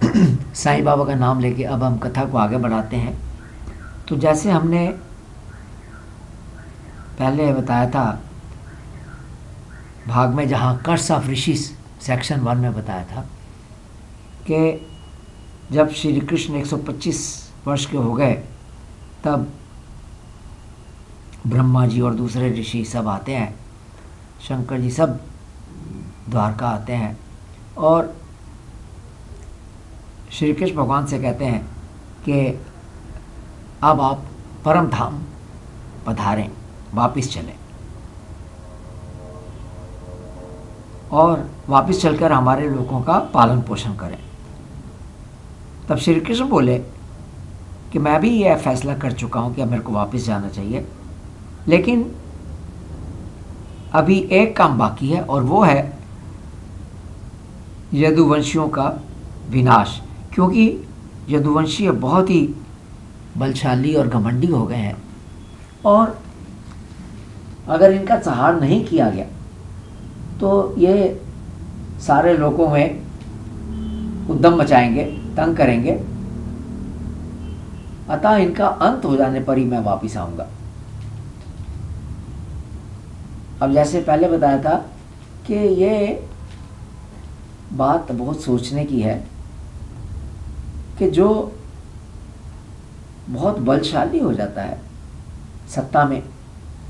साईं बाबा का नाम लेके अब हम कथा को आगे बढ़ाते हैं। तो जैसे हमने पहले बताया था भाग में, जहाँ कर्स ऑफ ऋषि सेक्शन 1 में बताया था कि जब श्री कृष्ण 125 वर्ष के हो गए तब ब्रह्मा जी और दूसरे ऋषि सब आते हैं, शंकर जी सब द्वारका आते हैं और श्री कृष्ण भगवान से कहते हैं कि अब आप परम धाम पधारें, वापिस चलें और वापिस चलकर हमारे लोगों का पालन पोषण करें। तब श्री कृष्ण बोले कि मैं भी यह फैसला कर चुका हूँ कि अब मेरे को वापस जाना चाहिए, लेकिन अभी एक काम बाकी है और वो है यदुवंशियों का विनाश, क्योंकि यदुवंशी बहुत ही बलशाली और घमंडी हो गए हैं और अगर इनका संहार नहीं किया गया तो ये सारे लोगों में उद्यम मचाएंगे, तंग करेंगे, अतः इनका अंत हो जाने पर ही मैं वापस आऊंगा। अब जैसे पहले बताया था कि ये बात बहुत सोचने की है कि जो बहुत बलशाली हो जाता है सत्ता में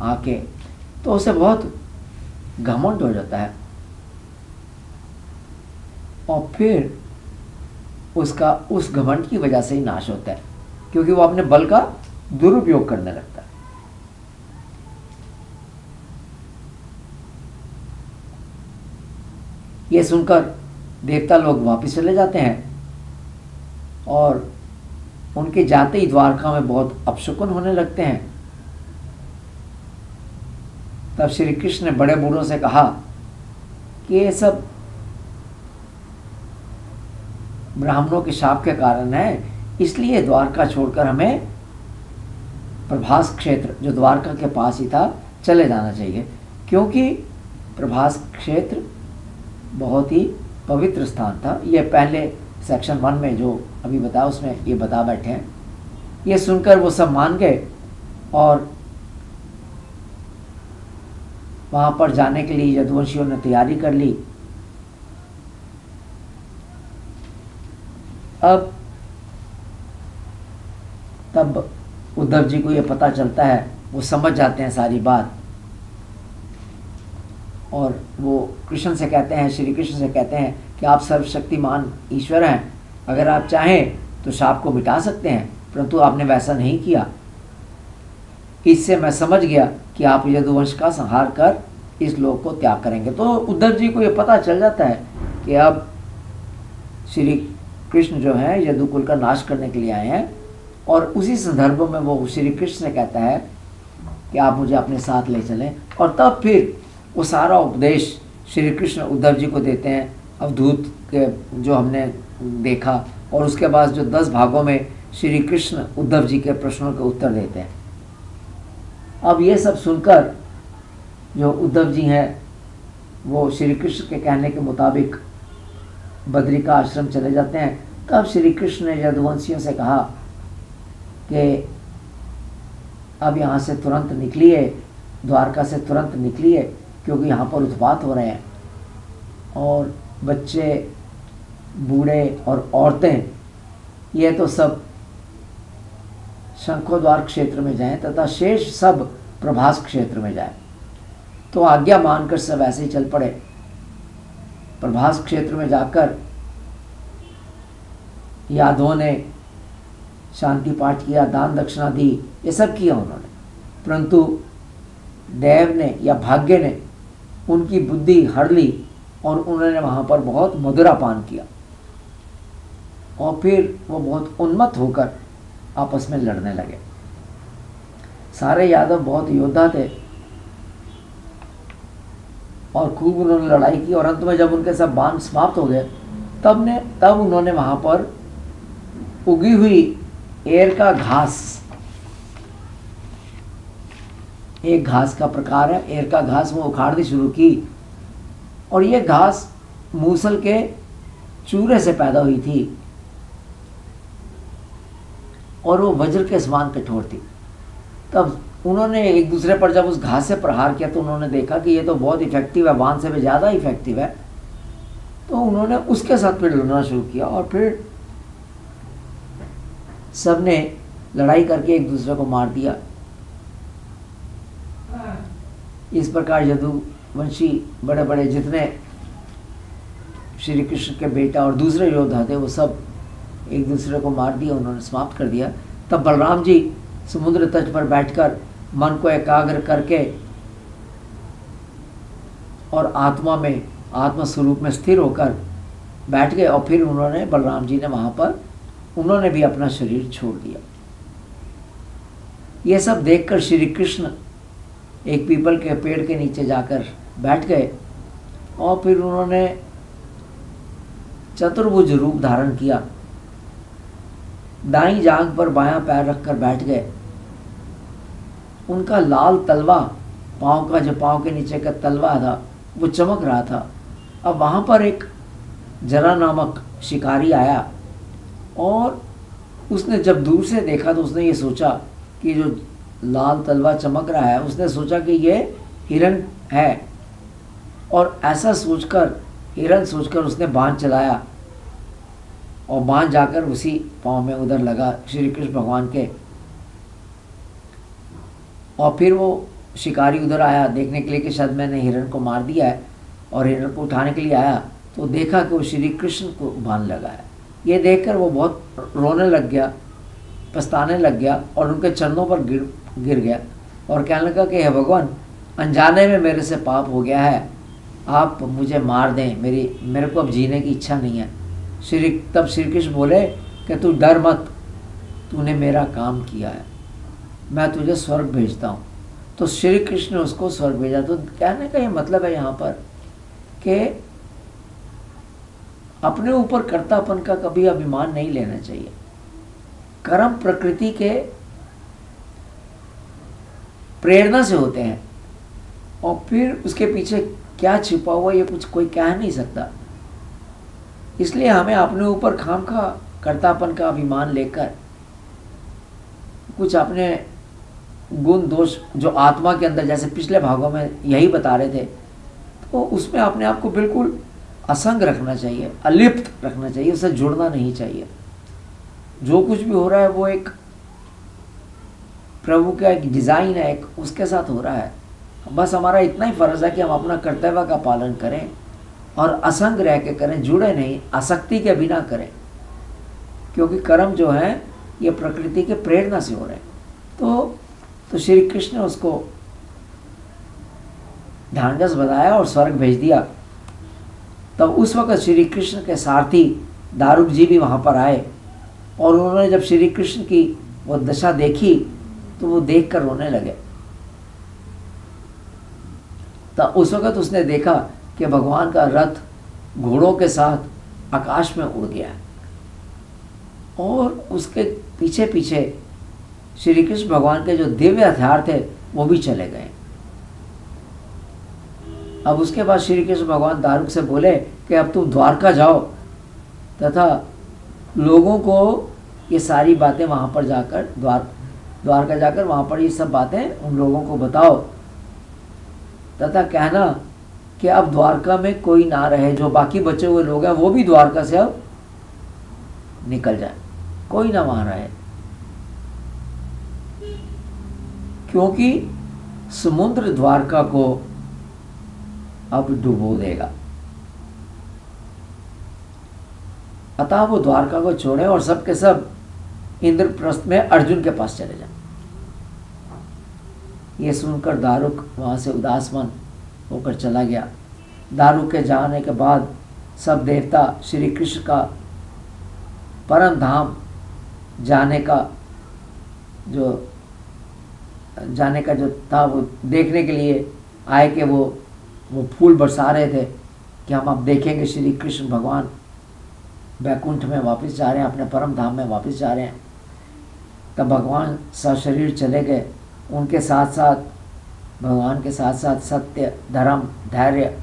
आके तो उसे बहुत घमंड हो जाता है और फिर उसका उस घमंड की वजह से ही नाश होता है, क्योंकि वो अपने बल का दुरुपयोग करने लगता है। ये सुनकर देवता लोग वापस चले जाते हैं और उनके जाते ही द्वारका में बहुत अपशकुन होने लगते हैं। तब श्री कृष्ण ने बड़े बूढ़ों से कहा कि ये सब ब्राह्मणों के शाप के कारण है, इसलिए द्वारका छोड़कर हमें प्रभास क्षेत्र, जो द्वारका के पास ही था, चले जाना चाहिए, क्योंकि प्रभास क्षेत्र बहुत ही पवित्र स्थान था। ये पहले सेक्शन 1 में जो अभी बताया उसमें ये बता बैठे हैं। ये सुनकर वो सब मान गए और वहाँ पर जाने के लिए यदुवंशियों ने तैयारी कर ली। अब तब उद्धव जी को ये पता चलता है, वो समझ जाते हैं सारी बात और वो कृष्ण से कहते हैं, श्री कृष्ण से कहते हैं कि आप सर्वशक्तिमान ईश्वर हैं, अगर आप चाहें तो शाप को मिटा सकते हैं, परंतु आपने वैसा नहीं किया। इससे मैं समझ गया कि आप यदुवंश का संहार कर इस लोक को त्याग करेंगे। तो उद्धव जी को ये पता चल जाता है कि अब श्री कृष्ण जो है यदुकुल का नाश करने के लिए आए हैं और उसी संदर्भ में वो श्री कृष्ण से कहता है कि आप मुझे अपने साथ ले चलें। और तब फिर वो सारा उपदेश श्री कृष्ण उद्धव जी को देते हैं, अवधूत के जो हमने देखा, और उसके बाद जो 10 भागों में श्री कृष्ण उद्धव जी के प्रश्नों के उत्तर देते हैं। अब ये सब सुनकर जो उद्धव जी हैं वो श्री कृष्ण के कहने के मुताबिक बद्रिका आश्रम चले जाते हैं। तब श्री कृष्ण ने यदुवंशियों से कहा कि अब यहाँ से तुरंत निकलिए, द्वारका से तुरंत निकलिए, क्योंकि यहाँ पर उत्पात हो रहे हैं और बच्चे, बूढ़े और औरतें ये तो सब शंखोद्वार क्षेत्र में जाएं तथा शेष सब प्रभास क्षेत्र में जाएं। तो आज्ञा मानकर सब ऐसे ही चल पड़े। प्रभास क्षेत्र में जाकर यादवों ने शांति पाठ किया, दान दक्षिणा दी, ये सब किया उन्होंने, परंतु देव ने या भाग्य ने उनकी बुद्धि हर ली और उन्होंने वहाँ पर बहुत मधुरापान किया और फिर वो बहुत उन्मत्त होकर आपस में लड़ने लगे। सारे यादव बहुत योद्धा थे और खूब उन्होंने लड़ाई की और अंत में जब उनके सब बाण समाप्त हो गए तब उन्होंने वहाँ पर उगी हुई एर का घास, एक घास का प्रकार है एर का घास, वो उखाड़नी शुरू की और ये घास मूसल के चूरे से पैदा हुई थी और वो वज्र के समान कठोर थी। तब उन्होंने एक दूसरे पर जब उस घास से प्रहार किया तो उन्होंने देखा कि ये तो बहुत इफेक्टिव है, बाण से भी ज़्यादा इफेक्टिव है। तो उन्होंने उसके साथ फिर लड़ना शुरू किया और फिर सबने लड़ाई करके एक दूसरे को मार दिया। इस प्रकार यदुवंशी बड़े बड़े जितने श्री कृष्ण के बेटा और दूसरे योद्धा थे वो सब एक दूसरे को मार दिया, उन्होंने समाप्त कर दिया। तब बलराम जी समुद्र तट पर बैठकर मन को एकाग्र करके और आत्मा में, आत्म स्वरूप में स्थिर होकर बैठ गए। और फिर उन्होंने, बलराम जी ने वहाँ पर उन्होंने भी अपना शरीर छोड़ दिया। ये सब देखकर श्री कृष्ण एक पीपल के पेड़ के नीचे जाकर बैठ गए और फिर उन्होंने चतुर्भुज रूप धारण किया। दाईं जांघ पर बायां पैर रखकर बैठ गए। उनका लाल तलवा, पाँव का जो पाँव के नीचे का तलवा था वो चमक रहा था। अब वहाँ पर एक जरा नामक शिकारी आया और उसने जब दूर से देखा तो उसने ये सोचा कि जो लाल तलवा चमक रहा है, उसने सोचा कि ये हिरण है और ऐसा सोचकर, हिरण सोचकर उसने बाण चलाया और बाण जाकर उसी पाँव में उधर लगा श्री कृष्ण भगवान के। और फिर वो शिकारी उधर आया देखने के लिए कि शायद मैंने हिरण को मार दिया है, और हिरण को उठाने के लिए आया तो देखा कि वो श्री कृष्ण को बाण लगा है। ये देखकर वो बहुत रोने लग गया, पछताने लग गया और उनके चरणों पर गिर गया और कहने लगा कि हे भगवान, अनजाने में मेरे से पाप हो गया है, आप मुझे मार दें, मेरे को अब जीने की इच्छा नहीं है। तब श्री कृष्ण बोले कि तू डर मत, तूने मेरा काम किया है, मैं तुझे स्वर्ग भेजता हूँ। तो श्री कृष्ण ने उसको स्वर्ग भेजा। तो कहने का ये मतलब है यहाँ पर कि अपने ऊपर कर्तापन का कभी अभिमान नहीं लेना चाहिए। कर्म प्रकृति के प्रेरणा से होते हैं और फिर उसके पीछे क्या छिपा हुआ ये कुछ कोई कह नहीं सकता। इसलिए हमें अपने ऊपर खामखा कर्तापन का अभिमान लेकर कुछ अपने गुण दोष जो आत्मा के अंदर, जैसे पिछले भागों में यही बता रहे थे, तो उसमें अपने आप को बिल्कुल असंग रखना चाहिए, अलिप्त रखना चाहिए, उससे जुड़ना नहीं चाहिए। जो कुछ भी हो रहा है वो एक प्रभु का एक डिज़ाइन है, एक उसके साथ हो रहा है। बस हमारा इतना ही फर्ज है कि हम अपना कर्तव्य का पालन करें और असंग रह के करें, जुड़े नहीं, आसक्ति के बिना करें, क्योंकि कर्म जो है ये प्रकृति के प्रेरणा से हो रहे हैं। तो श्री कृष्ण ने उसको ढांढस बताया और स्वर्ग भेज दिया। तब उस वक्त श्री कृष्ण के सारथी दारुक जी भी वहाँ पर आए और उन्होंने जब श्री कृष्ण की वो दशा देखी तो वो देख कर रोने लगे। तब उस वक्त उसने देखा कि भगवान का रथ घोड़ों के साथ आकाश में उड़ गया और उसके पीछे पीछे श्री कृष्ण भगवान के जो दिव्य हथियार थे वो भी चले गए। अब उसके बाद श्री कृष्ण भगवान दारुक से बोले कि अब तुम द्वारका जाओ तथा लोगों को ये सारी बातें वहाँ पर जाकर द्वारका जाकर वहाँ पर ये सब बातें उन लोगों को बताओ तथा कहना कि अब द्वारका में कोई ना रहे, जो बाकी बचे हुए लोग हैं वो भी द्वारका से अब निकल जाए, कोई ना वहाँ रहे, क्योंकि समुद्र द्वारका को अब डुबो देगा। अतः वो द्वारका को छोड़े और सब के सब इंद्रप्रस्थ में अर्जुन के पास चले जाए। ये सुनकर दारुक वहाँ से उदास मन होकर चला गया। दारुक के जाने के बाद सब देवता श्री कृष्ण का परम धाम जाने का जो था वो देखने के लिए आए कि वो फूल बरसा रहे थे कि हम अब देखेंगे श्री कृष्ण भगवान वैकुंठ में वापस जा रहे हैं, अपने परम धाम में वापस जा रहे हैं। तब भगवान सशरीर चले गए, उनके साथ साथ भगवान के साथ साथ सत्य, धर्म, धैर्य,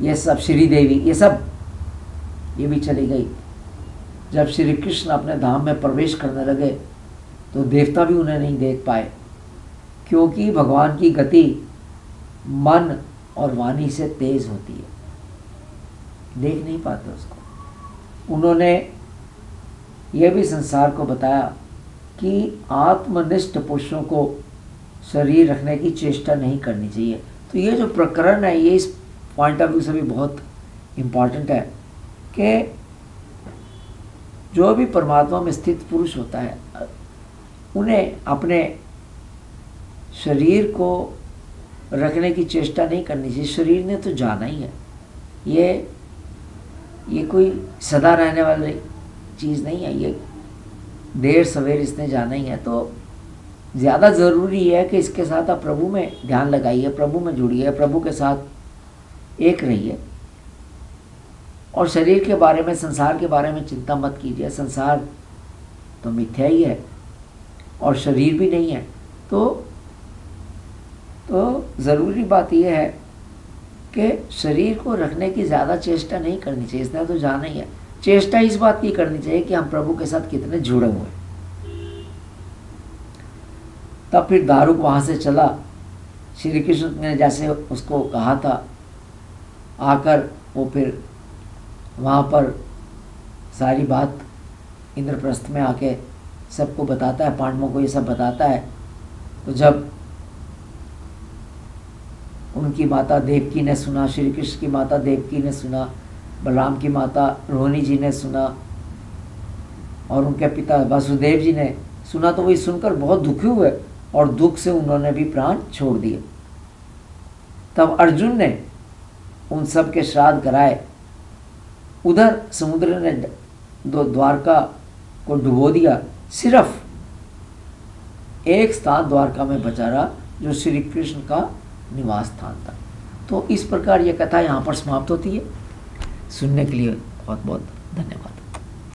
ये सब श्री देवी, ये भी चली गई। जब श्री कृष्ण अपने धाम में प्रवेश करने लगे तो देवता भी उन्हें नहीं देख पाए, क्योंकि भगवान की गति मन और वाणी से तेज होती है, देख नहीं पाते उसको। उन्होंने यह भी संसार को बताया कि आत्मनिष्ठ पुरुषों को शरीर रखने की चेष्टा नहीं करनी चाहिए। तो ये जो प्रकरण है ये इस पॉइंट ऑफ व्यू से भी बहुत इम्पॉर्टेंट है कि जो भी परमात्मा में स्थित पुरुष होता है उन्हें अपने शरीर को रखने की चेष्टा नहीं करनी चाहिए। शरीर ने तो जाना ही है, ये कोई सदा रहने वाली चीज़ नहीं है, ये देर सवेर इसने जाना ही है। तो ज़्यादा ज़रूरी है कि इसके साथ आप प्रभु में ध्यान लगाइए, प्रभु में जुड़िए, प्रभु के साथ एक रहिए। और शरीर के बारे में, संसार के बारे में चिंता मत कीजिए। संसार तो मिथ्या ही है और शरीर भी नहीं है। तो ज़रूरी बात यह है कि शरीर को रखने की ज़्यादा चेष्टा नहीं करनी चाहिए, इसने तो जाना ही है। चेष्टा इस बात की करनी चाहिए कि हम प्रभु के साथ कितने जुड़े हुए। तब फिर दारुक वहाँ से चला। श्री कृष्ण ने जैसे उसको कहा था, आकर वो फिर वहाँ पर सारी बात इंद्रप्रस्थ में आके सबको बताता है, पांडवों को ये सब बताता है। तो जब उनकी माता देवकी ने सुना, श्री कृष्ण की माता देवकी ने सुना, बलराम की माता रोहिणी जी ने सुना और उनके पिता वासुदेव जी ने सुना, तो वही सुनकर बहुत दुखी हुए और दुख से उन्होंने भी प्राण छोड़ दिए। तब अर्जुन ने उन सब के श्राद्ध कराए। उधर समुद्र ने द्वारका को डुबो दिया। सिर्फ एक स्थान द्वारका में बचा रहा जो श्री कृष्ण का निवास स्थान था। तो इस प्रकार यह कथा यहाँ पर समाप्त होती है। सुनने के लिए बहुत बहुत धन्यवाद।